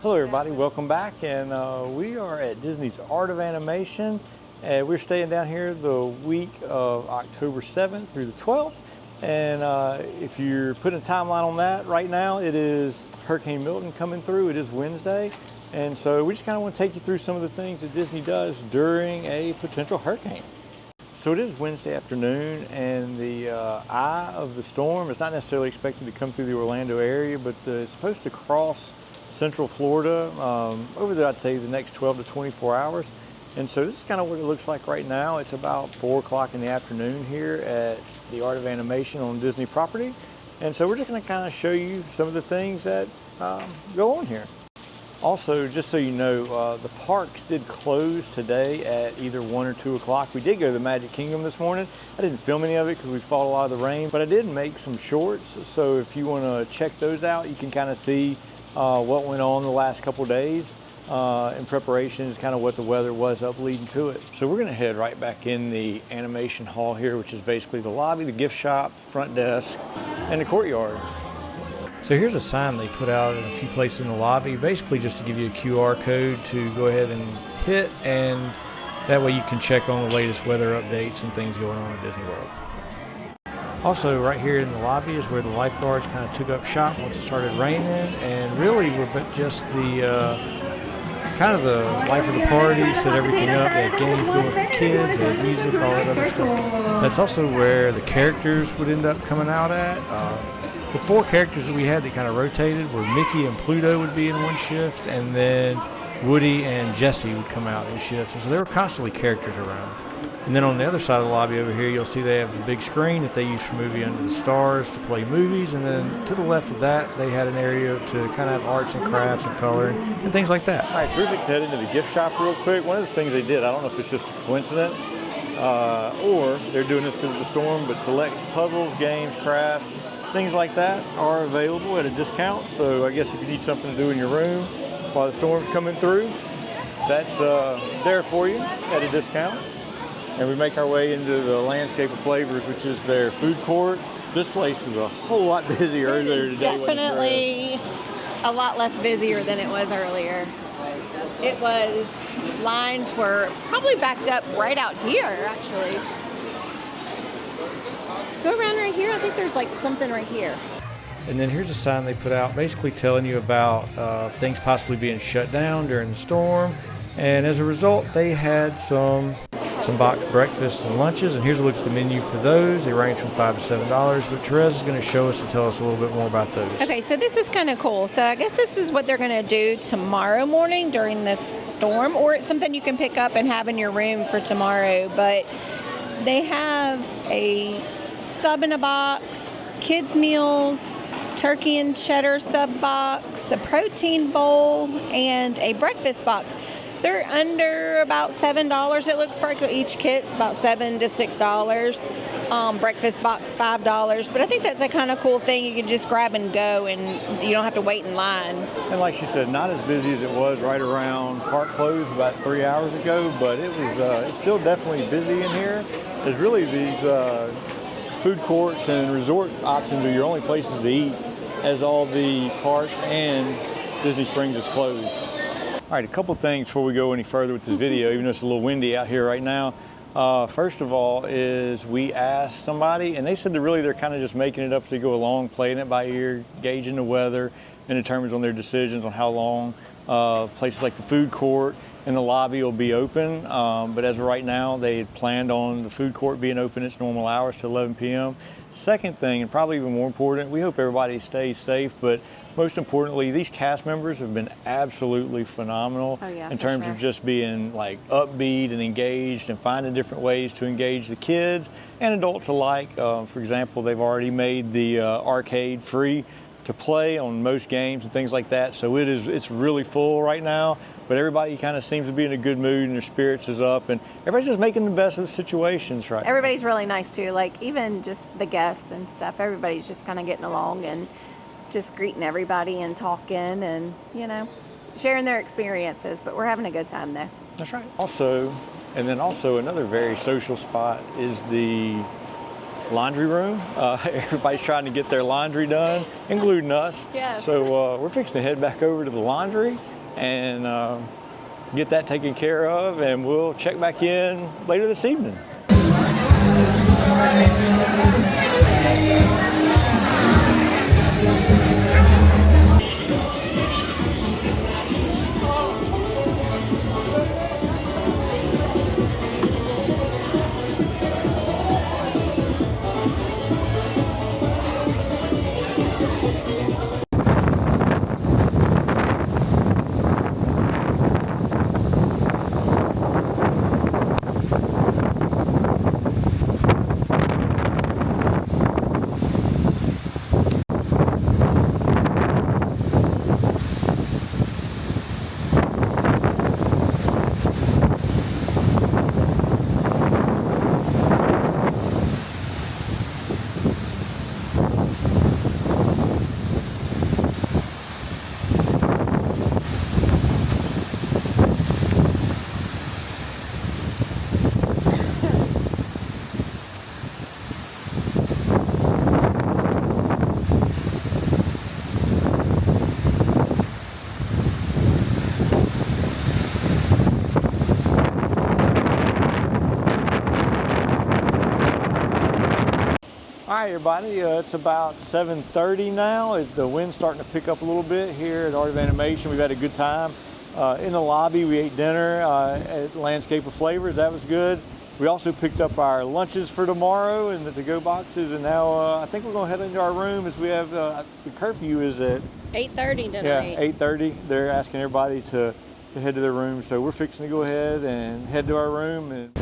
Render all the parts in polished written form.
Hello everybody, welcome back, and we are at Disney's Art of Animation, and we're staying down here the week of October 7th through the 12th, and if you're putting a timeline on that right now, it is Hurricane Milton coming through. It is Wednesday, and so we just kind of want to take you through some of the things that Disney does during a potential hurricane. So it is Wednesday afternoon, and the eye of the storm is not necessarily expected to come through the Orlando area, but it's supposed to cross Central Florida over the, I'd say, the next 12 to 24 hours. And so this is kind of what it looks like right now. It's about 4 o'clock in the afternoon here at the Art of Animation on Disney property. And so we're just going to kind of show you some of the things that go on here. Also, just so you know, the parks did close today at either 1 or 2 o'clock. We did go to the Magic Kingdom this morning. I didn't film any of it because we fought a lot of the rain, but I did make some shorts. So if you want to check those out, you can kind of see what went on the last couple days in preparation is kind of what the weather was up leading to it. So we're going to head right back in the animation hall here, which is basically the lobby, the gift shop, front desk, and the courtyard. So here's a sign they put out in a few places in the lobby, basically just to give you a QR code to go ahead and hit, and that way you can check on the latest weather updates and things going on at Disney World. Also, right here in the lobby is where the lifeguards kind of took up shop once it started raining, and really we're just the kind of the life of the party, set everything up. They had games going with the kids, they had music, all that other stuff. That's also where the characters would end up coming out at. The 4 characters that we had that kind of rotated were Mickey and Pluto would be in one shift, and then Woody and Jessie would come out in shifts. So there were constantly characters around. And then on the other side of the lobby over here, you'll see they have the big screen that they use for Movie Under the Stars to play movies. And then to the left of that, they had an area to kind of have arts and crafts and coloring and things like that. All right, so we're just headed into the gift shop real quick. One of the things they did, I don't know if it's just a coincidence or they're doing this because of the storm, but select puzzles, games, crafts, things like that are available at a discount. So I guess if you need something to do in your room while the storm's coming through, that's there for you at a discount. And we make our way into the Landscape of Flavors, which is their food court. This place was a whole lot busier earlier today. Definitely a lot less busier than it was earlier. It was, lines were probably backed up right out here, actually. Go around right here. I think there's like something right here. And then here's a sign they put out basically telling you about things possibly being shut down during the storm. And as a result, they had some boxed breakfasts and lunches, and here's a look at the menu for those. They range from $5 to $7, but Therese is going to show us and tell us a little bit more about those. Okay, so this is kind of cool. So I guess this is what they're going to do tomorrow morning during this storm, or it's something you can pick up and have in your room for tomorrow. But they have a sub in a box, kids meals, turkey and cheddar sub box, a protein bowl, and a breakfast box. They're under about $7. It looks like each kit's about $7 to $6. Breakfast box $5. But I think that's a kind of cool thing. You can just grab and go, and you don't have to wait in line. And like she said, not as busy as it was right around park close about 3 hours ago, but it was it's still definitely busy in here. There's really these food courts and resort options are your only places to eat, as all the parks and Disney Springs is closed. All right, a couple things before we go any further with this video, even though it's a little windy out here right now. First of all is we asked somebody, and they said they're kind of just making it up as they go along, playing it by ear, gauging the weather, and determines on their decisions on how long places like the food court and the lobby will be open. But as of right now, they had planned on the food court being open its normal hours to 11 p.m. Second thing, and probably even more important, we hope everybody stays safe, but most importantly, these cast members have been absolutely phenomenal in terms of just being like upbeat and engaged and finding different ways to engage the kids and adults alike. For example, they've already made the arcade free to play on most games and things like that. So it's really full right now, but everybody kind of seems to be in a good mood and their spirits is up, and everybody's just making the best of the situations right now. Everybody's really nice too, like even just the guests and stuff. Everybody's just kind of getting along and just greeting everybody and talking and, you know, sharing their experiences, but we're having a good time there. That's right. Also, another very social spot is the laundry room. Everybody's trying to get their laundry done, including us. Yes. So we're fixing to head back over to the laundry and get that taken care of, and we'll check back in later this evening. All right, everybody, it's about 7:30 now. The wind's starting to pick up a little bit here at Art of Animation. We've had a good time. In the lobby, we ate dinner at Landscape of Flavors. That was good. We also picked up our lunches for tomorrow in the to-go boxes, and now I think we're going to head into our room as we have, the curfew is at 8:30 tonight. Yeah, 8:30. They're asking everybody to head to their room, so we're fixing to go ahead and head to our room. And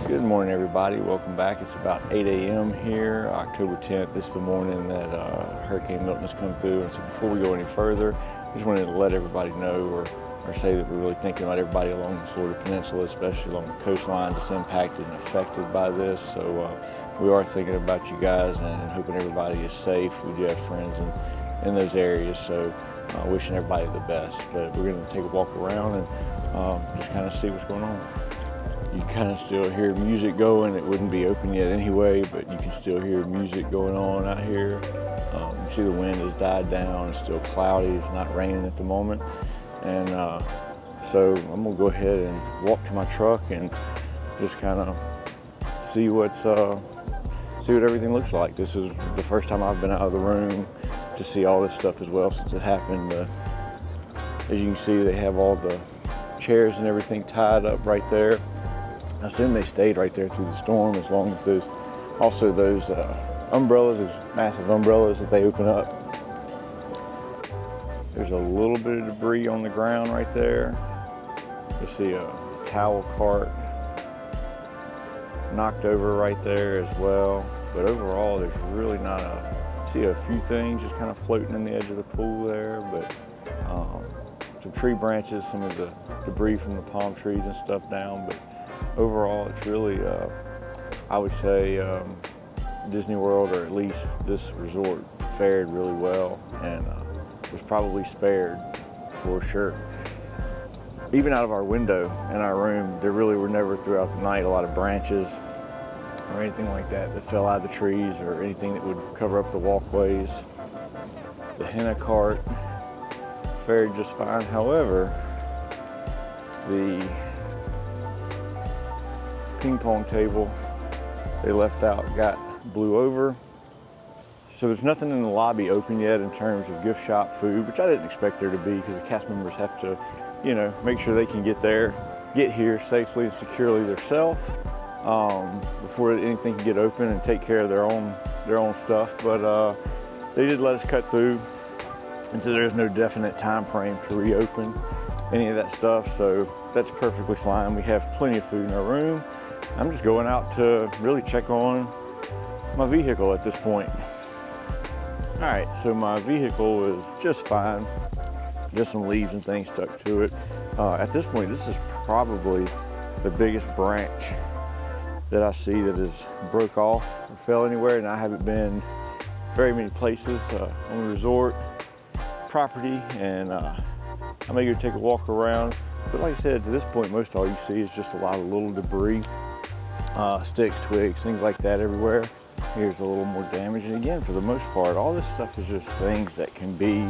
good morning, everybody. Welcome back. It's about 8 a.m. here, October 10th. This is the morning that Hurricane Milton has come through. And so before we go any further, I just wanted to let everybody know or say that we're really thinking about everybody along the Florida Peninsula, especially along the coastline that's impacted and affected by this. So we are thinking about you guys and hoping everybody is safe. We do have friends in those areas, so wishing everybody the best. But we're going to take a walk around and just kind of see what's going on. You kind of still hear music going. It wouldn't be open yet anyway, but you can still hear music going on out here. You see the wind has died down. It's still cloudy. It's not raining at the moment. And so I'm gonna go ahead and walk to my truck and just kind of see what everything looks like. This is the first time I've been out of the room to see all this stuff as well since it happened. As you can see, they have all the chairs and everything tied up right there. I assume they stayed right there through the storm, as long as those umbrellas, those massive umbrellas that they open up. There's a little bit of debris on the ground right there. You see a towel cart knocked over right there as well. But overall, there's really not see a few things just kind of floating in the edge of the pool there, but some tree branches, some of the debris from the palm trees and stuff down. But overall, it's really, I would say, Disney World, or at least this resort, fared really well and was probably spared for sure. Even out of our window in our room, there really were never throughout the night a lot of branches or anything like that fell out of the trees, or anything that would cover up the walkways. The henna cart fared just fine. However, the ping pong table they left out blew over. So there's nothing in the lobby open yet in terms of gift shop food, which I didn't expect there to be, because the cast members have to, make sure they can get here safely and securely themselves before anything can get open and take care of their own stuff. But they did let us cut through, and so there's no definite time frame to reopen any of that stuff. So that's perfectly fine. We have plenty of food in our room. I'm just going out to really check on my vehicle at this point. All right, so my vehicle is just fine. Just some leaves and things stuck to it. At this point, this is probably the biggest branch that I see that is broke off or fell anywhere, and I haven't been very many places on the resort property, and I may go take a walk around. But like I said, to this point, most all you see is just a lot of little debris, sticks, twigs, things like that everywhere. Here's a little more damage. And again, for the most part, all this stuff is just things that can be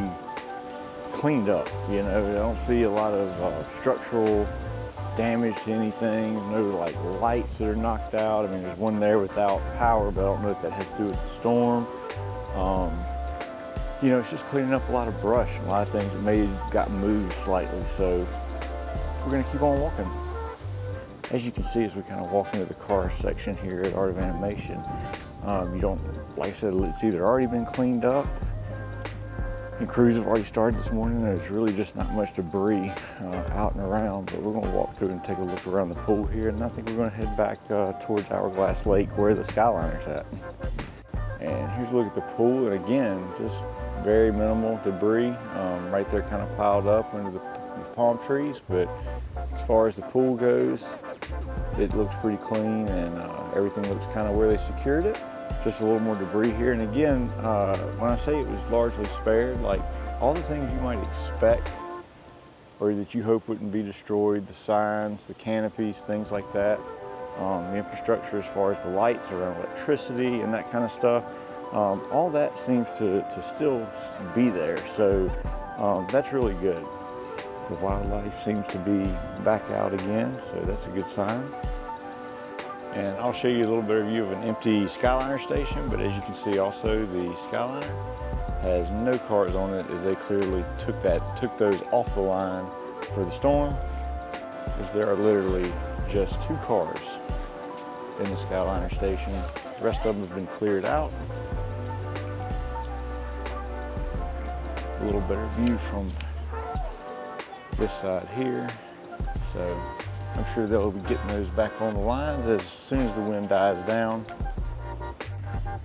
cleaned up. You know, I don't see a lot of structural damage to anything. No like lights that are knocked out. I mean, there's one there without power, but I don't know if that has to do with the storm. You know, it's just cleaning up a lot of brush and a lot of things that may have gotten moved slightly. So we're gonna keep on walking. As you can see, as we kind of walk into the car section here at Art of Animation, you don't, like I said, it's either already been cleaned up, and crews have already started this morning. There's really just not much debris out and around, but we're gonna walk through and take a look around the pool here, and I think we're gonna head back towards Hourglass Lake where the Skyliner's at. And here's a look at the pool, and again, just very minimal debris right there kind of piled up under the palm trees, but as far as the pool goes, it looks pretty clean, and everything looks kind of where they secured it. Just a little more debris here. And again, when I say it was largely spared, like all the things you might expect or that you hope wouldn't be destroyed, the signs, the canopies, things like that, the infrastructure as far as the lights around electricity and that kind of stuff, all that seems to still be there. So that's really good. The wildlife seems to be back out again, so that's a good sign. And I'll show you a little bit of view of an empty Skyliner station, but as you can see also, the Skyliner has no cars on it, as they clearly took those off the line for the storm, as there are literally just 2 cars in the Skyliner station. The rest of them have been cleared out. A little better view from this side here, so I'm sure they'll be getting those back on the lines as soon as the wind dies down.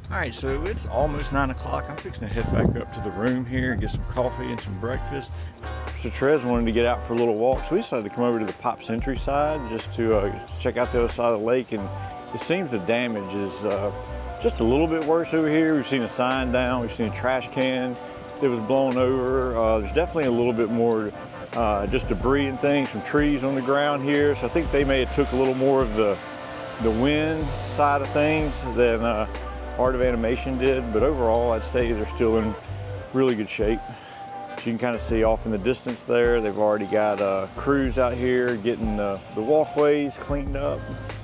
All right, so it's almost 9 o'clock. I'm fixing to head back up to the room here and get some coffee and some breakfast. So Trez wanted to get out for a little walk, so we decided to come over to the Pop Century side just to check out the other side of the lake, and it seems the damage is just a little bit worse over here. We've seen a sign down, we've seen a trash can that was blown over. There's definitely a little bit more just debris and things from trees on the ground here. So I think they may have took a little more of the wind side of things than Art of Animation did. But overall, I'd say they're still in really good shape. As you can kind of see off in the distance there, they've already got crews out here getting the walkways cleaned up.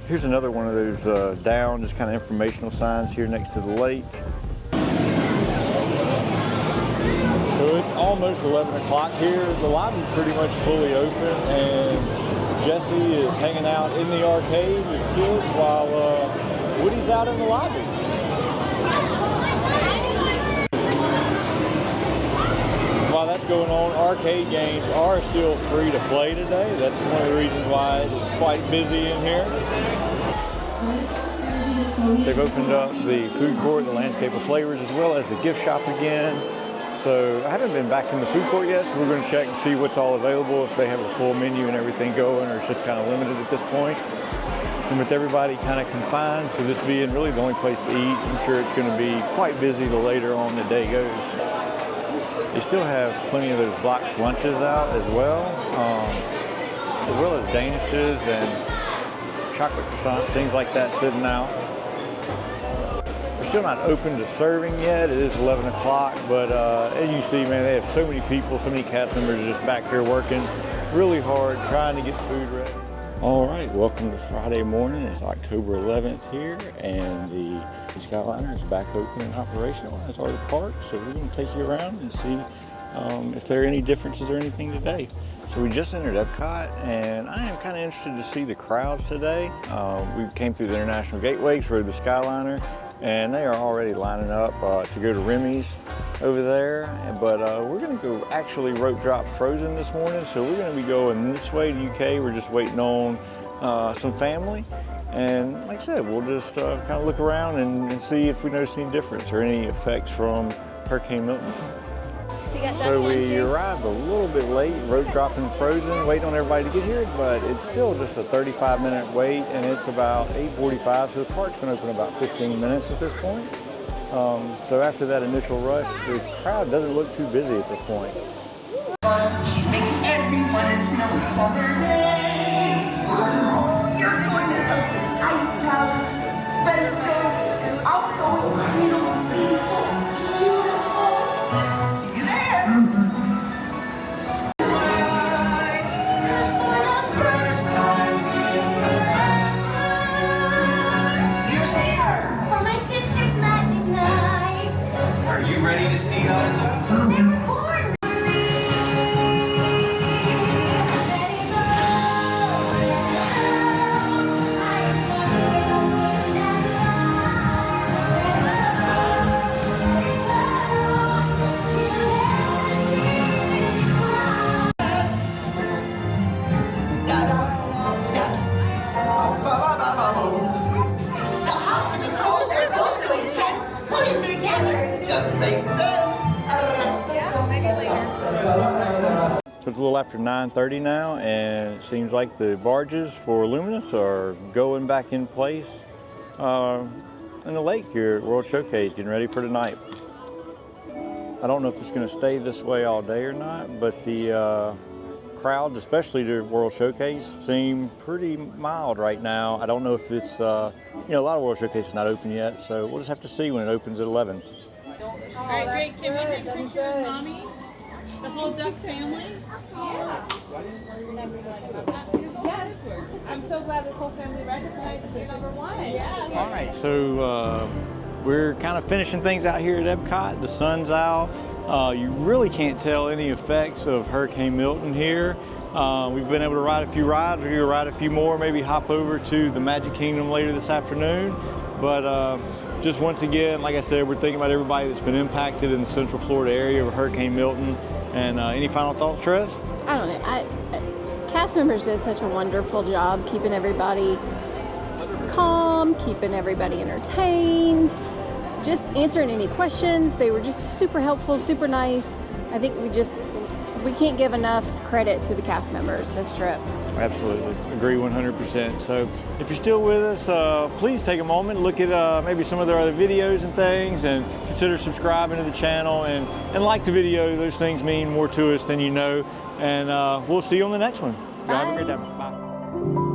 Here's another one of those down, just kind of informational signs here next to the lake. So it's almost 11 o'clock here. The lobby's pretty much fully open, and Jesse is hanging out in the arcade with kids while Woody's out in the lobby. While that's going on, arcade games are still free to play today. That's one of the reasons why it's quite busy in here. They've opened up the food court, the Landscape of Flavors, as well as the gift shop again. So I haven't been back in the food court yet, so we're going to check and see what's all available, if they have a full menu and everything going, or it's just kind of limited at this point. And with everybody kind of confined to this being really the only place to eat, I'm sure it's going to be quite busy the later on the day goes. They still have plenty of those box lunches out as well as danishes and chocolate croissants, things like that sitting out. We're still not open to serving yet. It is 11 o'clock, but as you see, man, they have so many people, so many cast members just back here working really hard, trying to get food ready. All right, welcome to Friday morning. It's October 11th here, and the Skyliner is back open and operational, as are the parks. So we're going to take you around and see if there are any differences or anything today. So we just entered Epcot, and I am kind of interested to see the crowds today. We came through the International Gateway, rode the Skyliner, and they are already lining up to go to Remy's over there. But we're going to go actually rope drop Frozen this morning, so we're going to be going this way to UK. We're just waiting on some family, and like I said, we'll just kind of look around and see if we notice any difference or any effects from Hurricane Milton. So we arrived a little bit late, rope dropping Frozen, waiting on everybody to get here, but it's still just a 35-minute wait, and it's about 8:45, so the park's been open about 15 minutes at this point. So after that initial rush, the crowd doesn't look too busy at this point. She's making summer day. Oh, you're going to go to ice palace, rainbow, and also it'll be so beautiful. See you there. Right, 'cause for the first time in forever, you're here. For my sister's magic night. Are you ready to see us? They were born. Da-da, da-da. Ba-ba-ba-ba-ba. The hot and the cold, they're both so intense. Putting together just makes sense. So it's a little after 9:30 now, and it seems like the barges for Luminous are going back in place in the lake here at World Showcase, getting ready for tonight. I don't know if it's going to stay this way all day or not, but the crowds, especially to World Showcase, seem pretty mild right now. I don't know if it's, a lot of World Showcase is not open yet, so we'll just have to see when it opens at 11. All right, Jake, can we take a picture of Mommy? The whole Duck family? Yeah. Yes. I'm so glad this whole family recognizes you number one. Yeah. All right, so we're kind of finishing things out here at Epcot. The sun's out. You really can't tell any effects of Hurricane Milton here. We've been able to ride a few rides. We're going to ride a few more, maybe hop over to the Magic Kingdom later this afternoon. But just once again, like I said, we're thinking about everybody that's been impacted in the Central Florida area with Hurricane Milton. And any final thoughts, Trez? I don't know. Cast members did such a wonderful job keeping everybody calm, keeping everybody entertained, just answering any questions. They were just super helpful, super nice. I think we can't give enough credit to the cast members this trip. Absolutely, agree 100%. So if you're still with us, please take a moment, look at maybe some of their other videos and things, and consider subscribing to the channel and like the video. Those things mean more to us than you know. And we'll see you on the next one. Y'all have a great day. Bye.